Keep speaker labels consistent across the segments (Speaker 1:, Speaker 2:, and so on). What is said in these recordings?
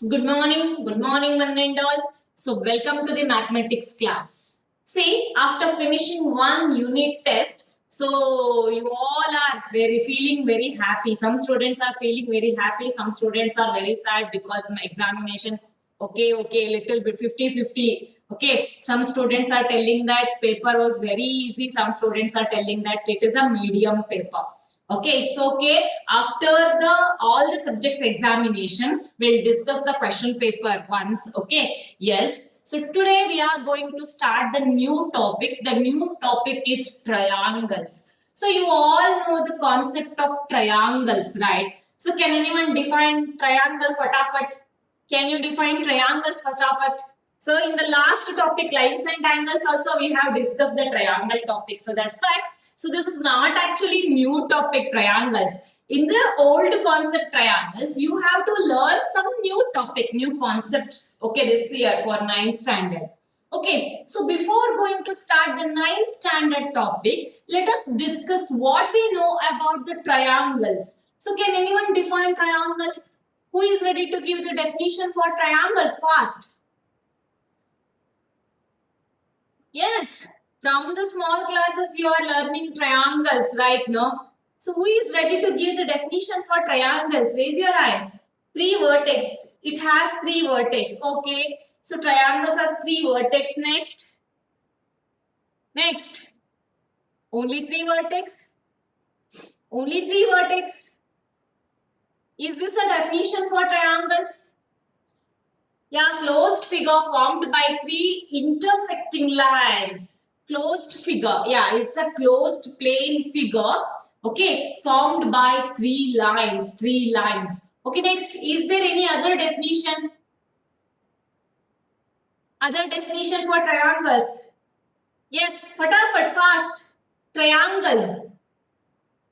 Speaker 1: Good morning, one and all. So, welcome to the mathematics class. See, after finishing one unit test, so you all are feeling very happy. Some students are feeling very happy, some students are very sad because my examination, okay, little bit 50-50. Okay, some students are telling that paper was very easy, some students are telling that it is a medium paper. Okay, it's okay. After the all the subjects examination, we'll discuss the question paper once. Okay, yes. So today we are going to start the new topic. The new topic is triangles. So you all know the concept of triangles, right? So can anyone define triangle? Fatafat. Can you define triangles first of all? So in the last topic, lines and angles, also we have discussed the triangle topic. So that's why. So this is not actually new topic, triangles. In the old concept triangles, you have to learn some new topic, new concepts. Okay, this year for 9th standard. Okay, so before going to start the 9th standard topic, let us discuss what we know about the triangles. So can anyone define triangles? Who is ready to give the definition for triangles fast? Yes, from the small classes you are learning triangles right now. So who is ready to give the definition for triangles? Raise your hands. Three vertex. It has three vertex. Okay. So triangles has three vertex. Next. Next. Only three vertex. Only three vertex. Is this a definition for triangles? Yeah, closed figure formed by three intersecting lines. Closed figure. Yeah, it's a closed plane figure. Okay, formed by three lines. Three lines. Okay, next. Is there any other definition? Other definition for triangles? Yes, fatafat, fast. Triangle.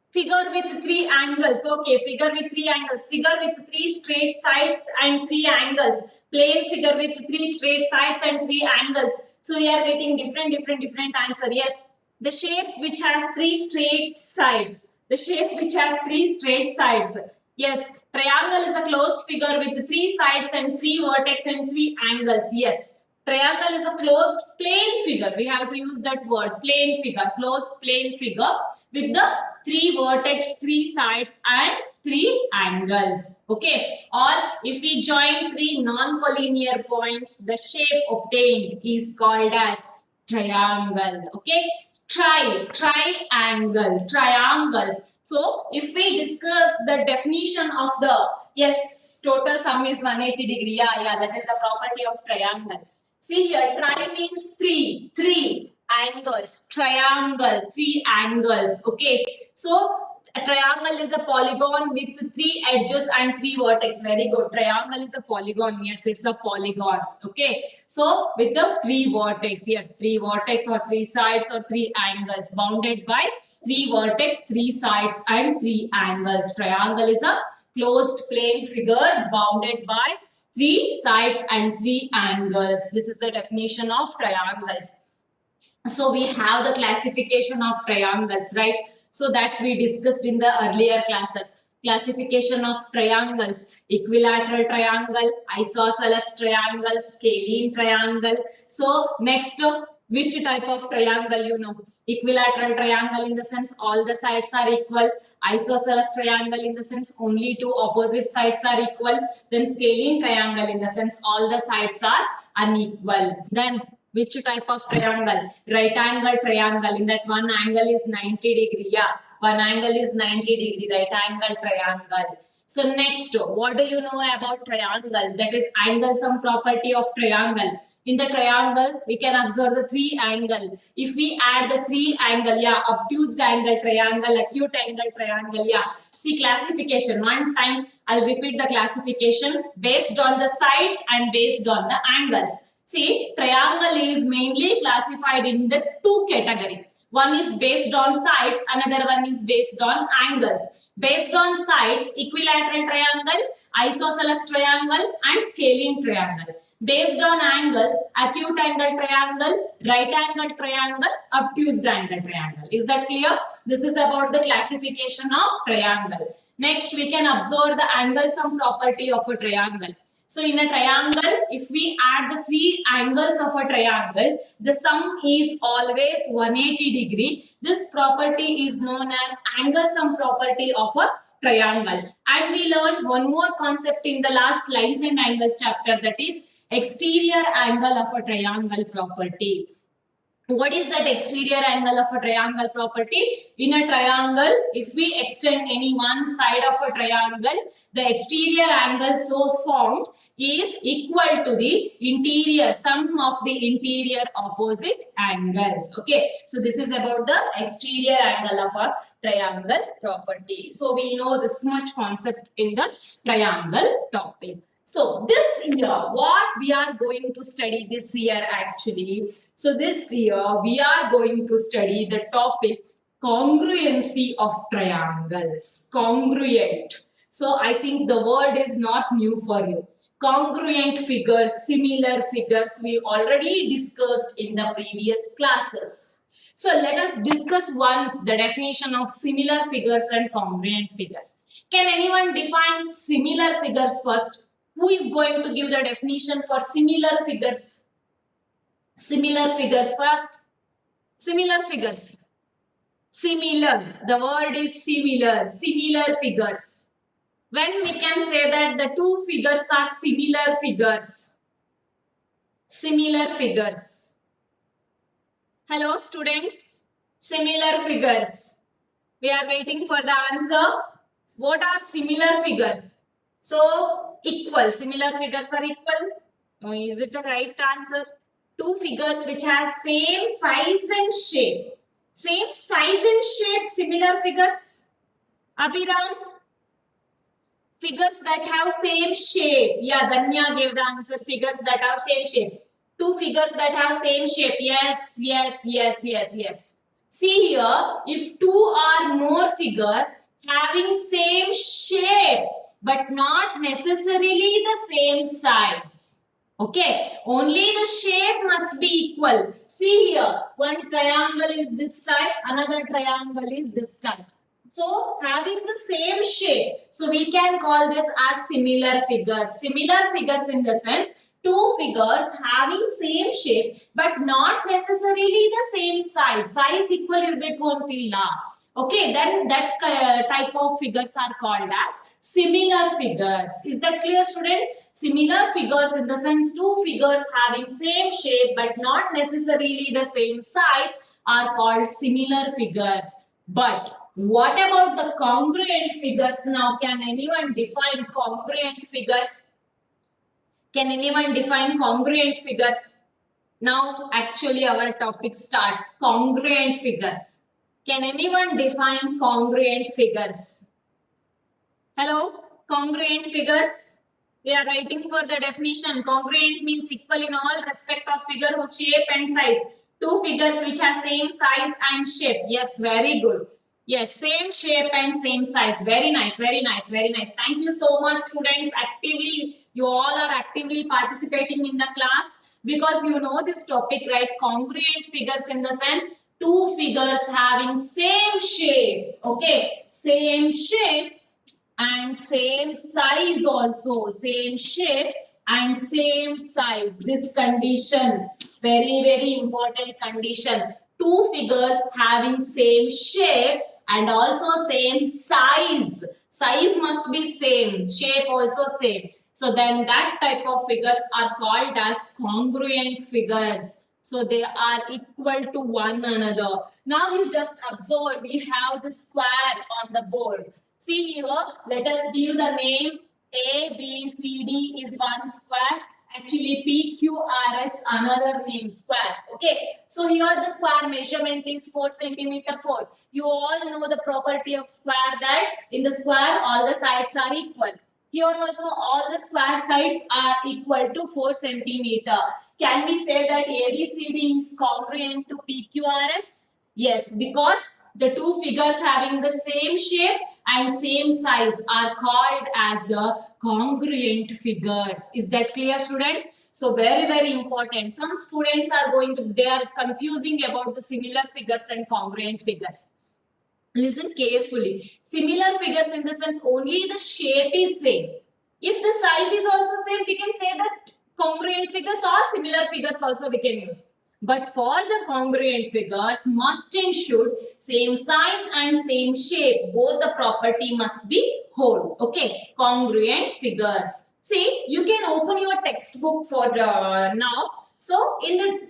Speaker 1: Figure with three angles. Okay, figure with three angles. Figure with three straight sides and three angles. Plane figure with three straight sides and three angles. So we are getting different answer. Yes, the shape which has three straight sides. The shape which has three straight sides. Yes, triangle is a closed figure with three sides and three vertex and three angles. Yes, triangle is a closed plane figure. We have to use that word, plane figure, closed plane figure with the three vertex, three sides and three angles. Okay, or if we join three non-collinear points, the shape obtained is called as triangle. Okay, triangle, triangles. So if we discuss the definition of the, yes, total sum is 180 degree. Yeah, that is the property of triangle. See here, tri means three angles, triangle, three angles. Okay, so a triangle is a polygon with three edges and three vertex. Very good. Triangle is a polygon. Yes, it's a polygon. Okay, so with the three vertex. Yes, three vertex or three sides or three angles bounded by three vertex, three sides and three angles. Triangle is a closed plane figure bounded by three sides and three angles. This is the definition of triangles. So we have the classification of triangles, right? So that we discussed in the earlier classes. Classification of triangles: equilateral triangle, isosceles triangle, scalene triangle. So next, which type of triangle you know? Equilateral triangle in the sense all the sides are equal. Isosceles triangle in the sense only two opposite sides are equal. Then scalene triangle in the sense all the sides are unequal. Then which type of triangle? Right angle triangle. In that one angle is 90 degree. Yeah, one angle is 90 degree. Right angle triangle. So next, what do you know about triangle? That is angle sum property of triangle. In the triangle, we can observe the three angle. If we add the three angle, yeah, obtuse angle triangle, acute angle triangle, yeah. See classification. One time, I'll repeat the classification based on the sides and based on the angles. See, triangle is mainly classified in the two categories. One is based on sides, another one is based on angles. Based on sides, equilateral triangle, isosceles triangle and scalene triangle. Based on angles, acute angle triangle, right angle triangle, obtuse angle triangle. Is that clear? This is about the classification of triangle. Next, we can observe the angle sum property of a triangle. So in a triangle, if we add the three angles of a triangle, the sum is always 180-degree. This property is known as angle sum property of a triangle. And we learned one more concept in the last lines and angles chapter, that is exterior angle of a triangle property. What is that exterior angle of a triangle property? In a triangle, if we extend any one side of a triangle, the exterior angle so formed is equal to the interior sum of the interior opposite angles. Okay, so this is about the exterior angle of a triangle property. So we know this much concept in the triangle topic. So this year, what we are going to study this year actually. So this year we are going to study the topic congruency of triangles. Congruent. So I think the word is not new for you. Congruent figures, similar figures, we already discussed in the previous classes. So let us discuss once the definition of similar figures and congruent figures. Can anyone define similar figures first? Who is going to give the definition for similar figures? Similar figures first. Similar figures. Similar. The word is similar. Similar figures. When we can say that the two figures are similar figures. Similar figures. Hello students. Similar figures. We are waiting for the answer. What are similar figures? So, equal. Similar figures are equal. Oh, is it a right answer? Two figures which has same size and shape. Same size and shape, similar figures. Abhiram? Figures that have same shape. Yeah, Danya gave the answer. Figures that have same shape. Two figures that have same shape. Yes, yes, yes, yes, yes. See here, if two or more figures having same shape but not necessarily the same size. Okay, only the shape must be equal. See here, one triangle is this type, another triangle is this type. So having the same shape, so we can call this as similar figures. Similar figures in the sense two figures having same shape but not necessarily the same size. Size equal irbeku antilla. Okay, then that type of figures are called as similar figures. Is that clear, student? Similar figures in the sense two figures having same shape but not necessarily the same size are called similar figures. But what about the congruent figures? Now, can anyone define congruent figures? Can anyone define congruent figures? Now, actually, our topic starts congruent figures. Can anyone define congruent figures? Hello? Congruent figures? We are writing for the definition. Congruent means equal in all respect of figure whose shape and size. Two figures which have same size and shape. Yes, very good. Yes, same shape and same size. Very nice, very nice, very nice. Thank you so much, students. Actively, you all are actively participating in the class because you know this topic, right? Congruent figures in the sense two figures having same shape. Okay, same shape and same size also, same shape and same size. This condition, very important condition. Two figures having same shape and also same size. Size must be same, shape also same. So then that type of figures are called as congruent figures. So they are equal to one another. Now you just observe, we have the square on the board. See here, let us give the name A, B, C, D is one square. Actually, P, Q, R, S another name square. Okay. So here the square measurement is 4 centimeter 4. You all know the property of square that in the square all the sides are equal. Here also all the square sides are equal to 4 centimeter. Can we say that ABCD is congruent to PQRS? Yes, because the two figures having the same shape and same size are called as the congruent figures. Is that clear, students? So very important. Some students are they are confusing about the similar figures and congruent figures. Listen carefully. Similar figures in the sense only the shape is same. If the size is also same, we can say that congruent figures or similar figures also we can use. But for the congruent figures, must and should same size and same shape. Both the property must be whole. Okay, congruent figures. See, you can open your textbook for now. So in the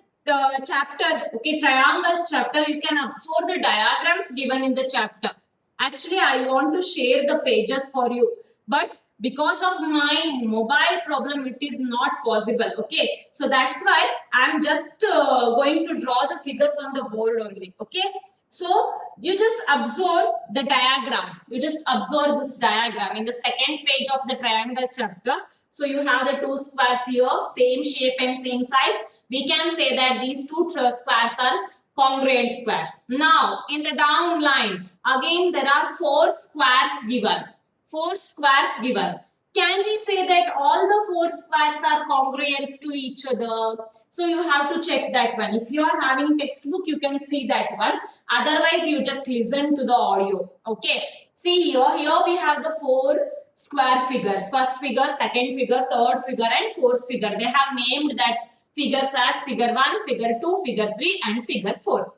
Speaker 1: chapter, okay, triangles chapter, you can observe the diagrams given in the chapter. Actually, I want to share the pages for you, but because of my mobile problem, it is not possible. Okay, so that's why I'm just going to draw the figures on the board only. Okay, so you just observe the diagram. You just observe this diagram in the second page of the triangle chapter. So you have the two squares here, same shape and same size. We can say that these two squares are congruent squares. Now in the down line, again there are four squares given. Four squares given. Can we say that all the four squares are congruent to each other? So you have to check that one. If you are having textbook, you can see that one. Otherwise, you just listen to the audio. Okay. See here we have the four square figures. First figure, second figure, third figure and fourth figure. They have named that figures as figure 1, figure 2, figure 3 and figure 4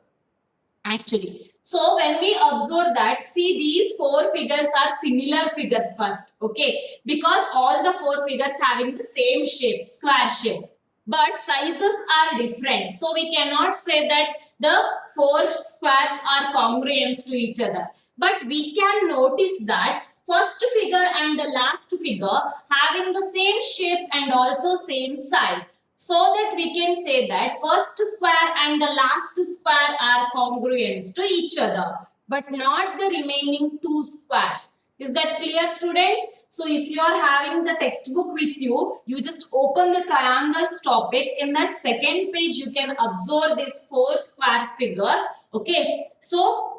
Speaker 1: actually. So when we observe that, see these four figures are similar figures first, okay, because all the four figures having the same shape, square shape, but sizes are different. So we cannot say that the four squares are congruent to each other, but we can notice that first figure and the last figure having the same shape and also same size, so that we can say that first square and the last square are congruent to each other, but not the remaining two squares. Is that clear, students? So if you are having the textbook with you, you just open the triangles topic. In that second page, you can observe this four squares figure. Okay, so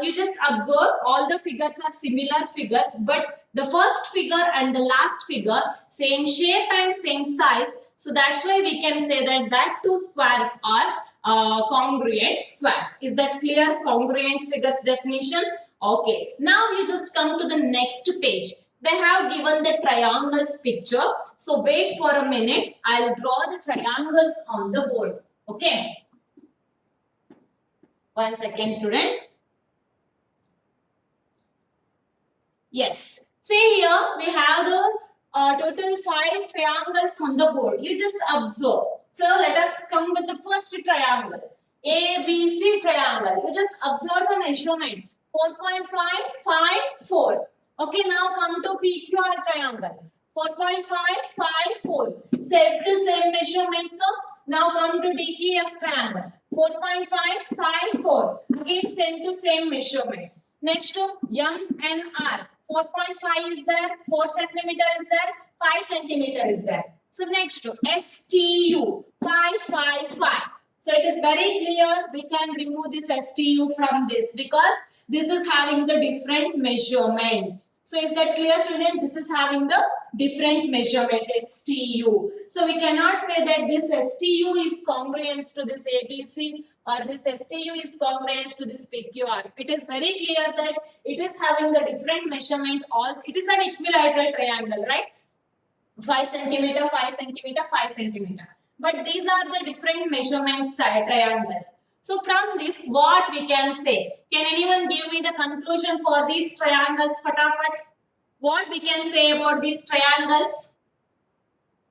Speaker 1: you just observe all the figures are similar figures, but the first figure and the last figure same shape and same size. So that's why we can say that two squares are congruent squares. Is that clear? Congruent figures definition. Okay. Now you just come to the next page. They have given the triangles picture. So wait for a minute. I'll draw the triangles on the board. Okay. 1 second, students. Yes. See here we have the total 5 triangles on the board. You just observe. So let us come with the first triangle. ABC triangle. You just observe the measurement. 4.554. Okay, now come to PQR triangle. 4.554. Same to same measurement. No? Now come to DEF triangle. 4.554. Again same to same measurement. Next to MNR. 4.5 is there, 4 centimeter is there, 5 centimeter is there. So next to STU 555. So it is very clear we can remove this STU from this because this is having the different measurement. So is that clear, student? This is having the different measurement STU. So we cannot say that this STU is congruent to this ABC or this STU is congruent to this PQR. It is very clear that it is having the different measurement. All it is an equilateral triangle, right? 5 centimeter, 5 centimeter, 5 centimeter. But these are the different measurement triangles. So from this, what we can say? Can anyone give me the conclusion for these triangles? Fatafat. What we can say about these triangles?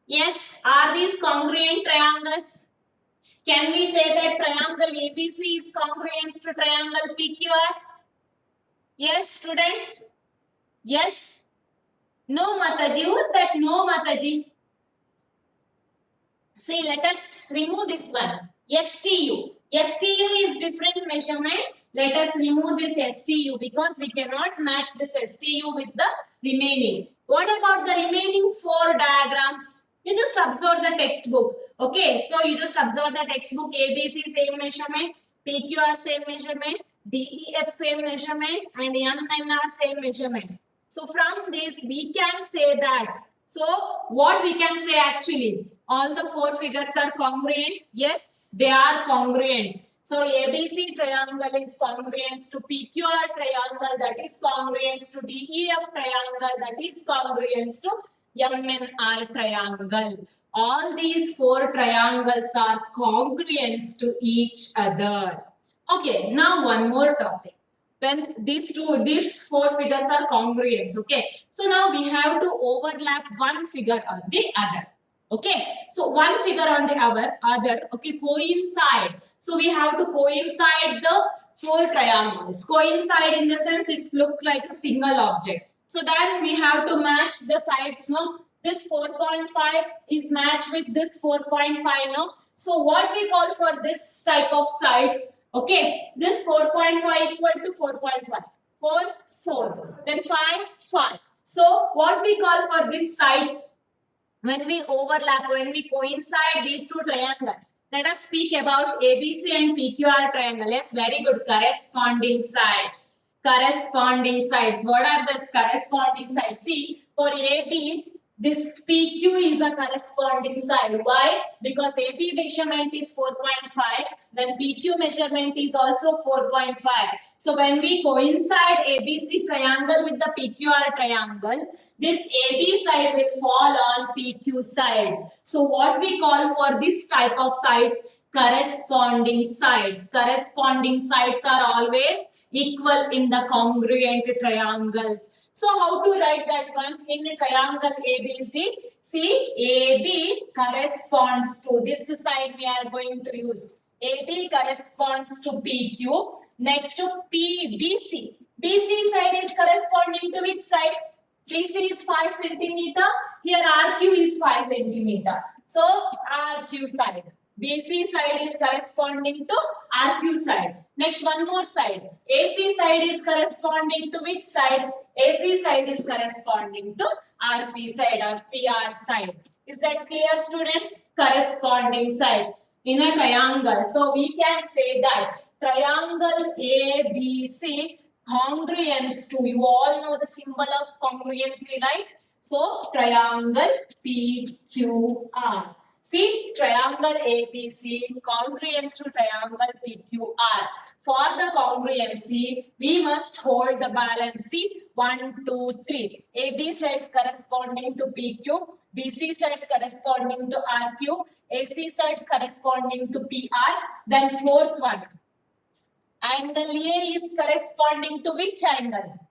Speaker 1: Yes, are these congruent triangles? Can we say that triangle ABC is congruent to triangle PQR? Yes, students? Yes? No, Mataji. Who's that? No, Mataji. See, let us remove this one. STU. STU is different measurement. Let us remove this STU because we cannot match this STU with the remaining. What about the remaining 4 diagrams? You just observe the textbook. Okay, so you just observe the textbook. ABC same measurement, PQR same measurement, DEF same measurement, and MNR same measurement. So from this, we can say that. So what we can say actually? All the 4 figures are congruent. Yes, they are congruent. So ABC triangle is congruent to PQR triangle, that is congruent to DEF triangle, that is congruent to MNR triangle. All these four triangles are congruent to each other. Okay, now one more topic. When these four figures are congruent, okay. So now we have to overlap one figure on the other. Okay, so one figure on the other, okay, coincide. So we have to coincide the four triangles. Coincide in the sense it look like a single object. So then we have to match the sides, no? This 4.5 is matched with this 4.5, no? So what we call for this type of sides, okay, this 4.5 equal to 4.5. 4, 4. Then 5, 5. So what we call for these sides, when we overlap, when we coincide these two triangles, let us speak about ABC and PQR triangle. Yes, very good. Corresponding sides. Corresponding sides. What are the corresponding sides? See, for AB, this PQ is a corresponding side. Why? Because AB measurement is 4.5, then PQ measurement is also 4.5. So when we coincide ABC triangle with the PQR triangle, this AB side will fall on PQ side. So what we call for this type of sides, corresponding sides. Corresponding sides are always equal in the congruent triangles. So how to write that one in a triangle ABC? See, AB corresponds to this side we are going to use. AB corresponds to PQ. Next to PBC. BC side is corresponding to which side? BC is 5 centimeter. Here RQ is 5 centimeter. So RQ side. BC side is corresponding to RQ side. Next, one more side. AC side is corresponding to which side? AC side is corresponding to RP side or PR side. Is that clear, students? Corresponding sides in a triangle. So we can say that triangle ABC congruence to, you all know the symbol of congruency, right? So triangle PQR. See, triangle ABC congruence to triangle PQR. For the congruency, we must hold the balance. See, 1, 2, 3. AB sides corresponding to PQ, BC sides corresponding to RQ, AC sides corresponding to PR. Then fourth one, angle A is corresponding to which angle?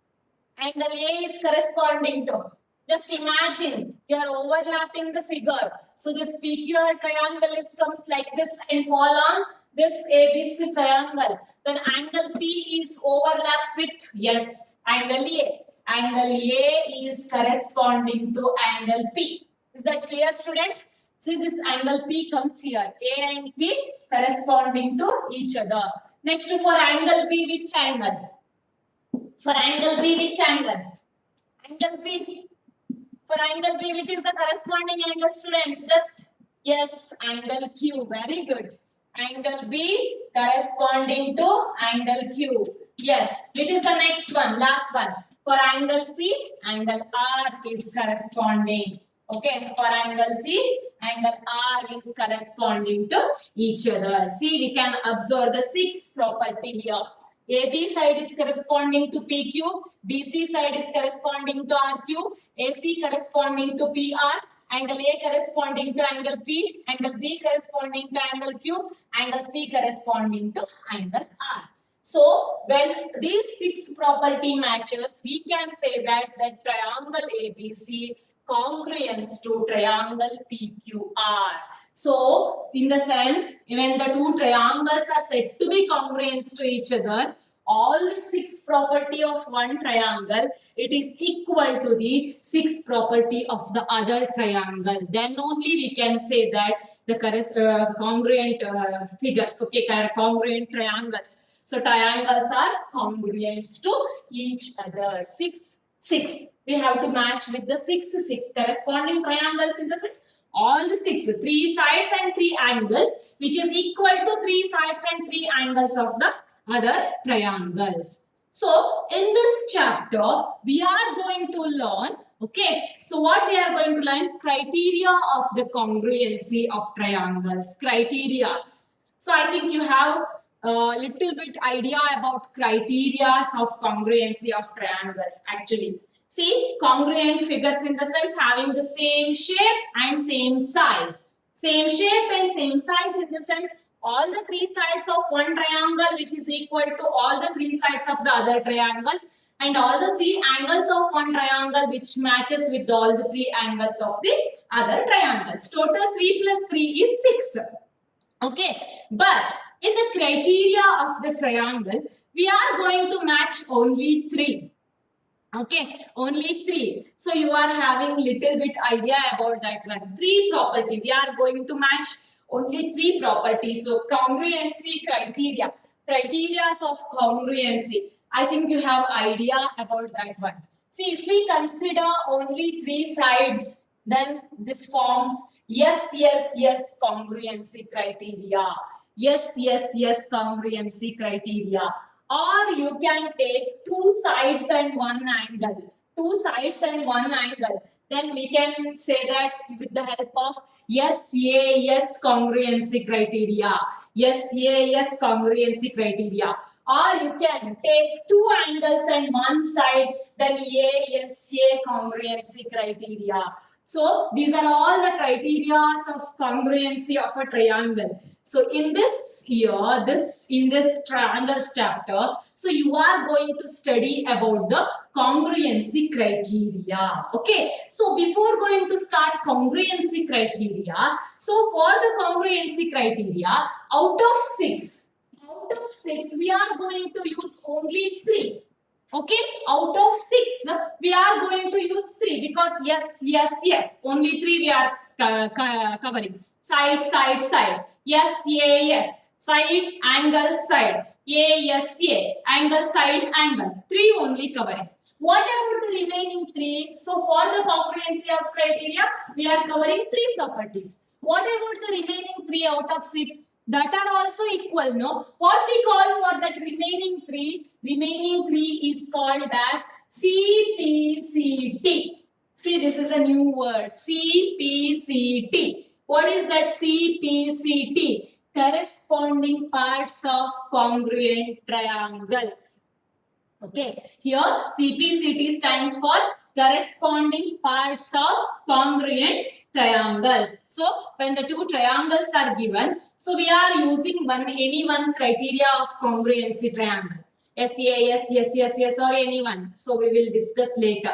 Speaker 1: Angle A is corresponding to. Just imagine you are overlapping the figure. So this PQR triangle is comes like this and fall on this ABC triangle. Then angle P is overlapped with, yes, angle A. Angle A is corresponding to angle P. Is that clear, students? See, this angle P comes here. A and P corresponding to each other. Next, for angle B, which angle? For angle B, which angle? Angle B. For angle B, which is the corresponding angle, students? Just, yes, angle Q. Very good. Angle B corresponding to angle Q. Yes. Which is the next one? Last one. For angle C, angle R is corresponding. Okay. For angle C, angle R is corresponding to each other. See, we can observe the sixth property here. AB side is corresponding to PQ, BC side is corresponding to RQ, AC corresponding to PR, angle A corresponding to angle P, angle B corresponding to angle Q, angle C corresponding to angle R. So when these six property matches, we can say that triangle ABC congruence to triangle PQR. So in the sense, when the two triangles are said to be congruent to each other, all the six property of one triangle, it is equal to the six property of the other triangle. Then only we can say that the congruent figures, okay, congruent triangles. So triangles are congruent to each other. Six. We have to match with the six corresponding triangles in the six. All the six, three sides and three angles, which is equal to three sides and three angles of the other triangles. So in this chapter, we are going to learn, okay, so what we are going to learn? Criteria of the congruency of triangles. Criterias. So I think you have little bit idea about criteria of congruency of triangles actually. See, congruent figures in the sense having the same shape and same size. Same shape and same size in the sense all the three sides of one triangle which is equal to all the three sides of the other triangles, and all the three angles of one triangle which matches with all the three angles of the other triangles. Total 3 plus 3 is 6. Okay, but in the criteria of the triangle, we are going to match only 3. Okay, only 3. So you are having little bit idea about that one. 3 property. We are going to match only 3 properties. So congruency criteria. Criterias of congruency. I think you have idea about that one. See, if we consider only 3 sides, then this forms yes, yes, yes congruency criteria. Yes, yes, yes congruency criteria. Or you can take two sides and one angle. Two sides and one angle. Then we can say that with the help of yes, yeah, yes congruency criteria. Yes, yeah, yes congruency criteria. Or you can take two angles and one side, then yeah, yes, yeah congruency criteria. So these are all the criteria of congruency of a triangle. So in this year, in this triangles chapter, so you are going to study about the congruency criteria. Okay. So before going to start congruency criteria, so for the congruency criteria, out of six, we are going to use only 3. Okay, out of 6, we are going to use 3 because yes, yes, yes, only 3 we are covering. Side, side, side. Yes, yeah, yes. Side, angle, side. Yeah, yes, yeah. Angle, side, angle. 3 only covering. What about the remaining 3? So for the comprehensive criteria, we are covering 3 properties. What about the remaining 3 out of 6? That are also equal, no? What we call for that remaining 3? Remaining 3 is called as CPCT. See, this is a new word. CPCT. What is that CPCT? Corresponding parts of congruent triangles. Okay, here CPCT stands for corresponding parts of congruent triangles. So when the two triangles are given, so we are using any one criteria of congruency triangle. SAS, yes, yes, yes, or anyone. So we will discuss later.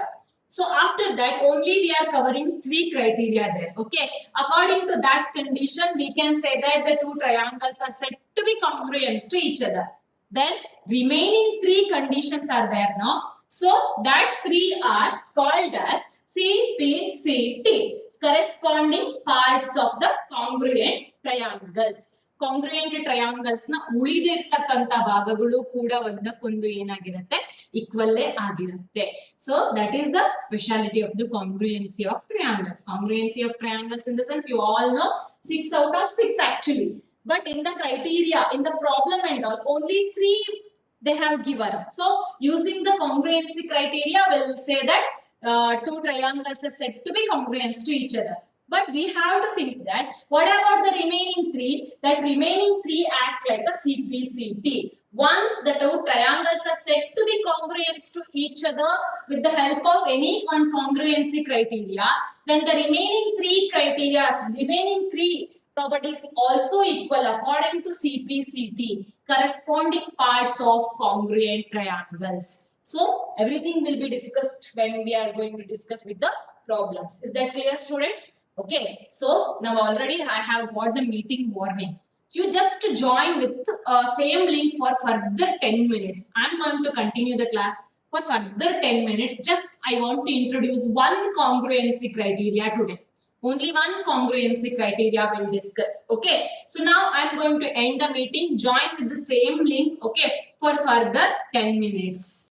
Speaker 1: So after that, only we are covering 3 criteria there. Okay. According to that condition, we can say that the two triangles are said to be congruent to each other. Then remaining 3 conditions are there now. So that 3 are called as CPCT, corresponding parts of the congruent triangles. Congruent triangles ನ ಉಳಿದಿರ್ತಕ್ಕಂಥ ಭಾಗಗಳು ಕೂಡ ಒಂದಕ್ಕೊಂದು ಏನಾಗಿರುತ್ತೆ ಈಕ್ವಲ್ಲೇ ಆಗಿರುತ್ತೆ. So that is the speciality of the congruency of triangles. Congruency of triangles in the sense you all know 6 out of 6 actually. But in the criteria, in the problem and all, only 3 they have given. So using the congruency criteria, we'll say that two triangles are said to be congruent to each other. But we have to think that what about the remaining 3? That remaining 3 act like a CPCT. Once the two triangles are said to be congruent to each other with the help of any congruency criteria, then the remaining 3 criteria, remaining 3 properties also equal according to CPCT, corresponding parts of congruent triangles. So everything will be discussed when we are going to discuss with the problems. Is that clear, students? Okay, so now already I have got the meeting warning. You just join with same link for further 10 minutes. I'm going to continue the class for further 10 minutes. Just I want to introduce one congruency criteria today. Only one congruency criteria we'll discuss. Okay, so now I'm going to end the meeting. Join with the same link, okay, for further 10 minutes.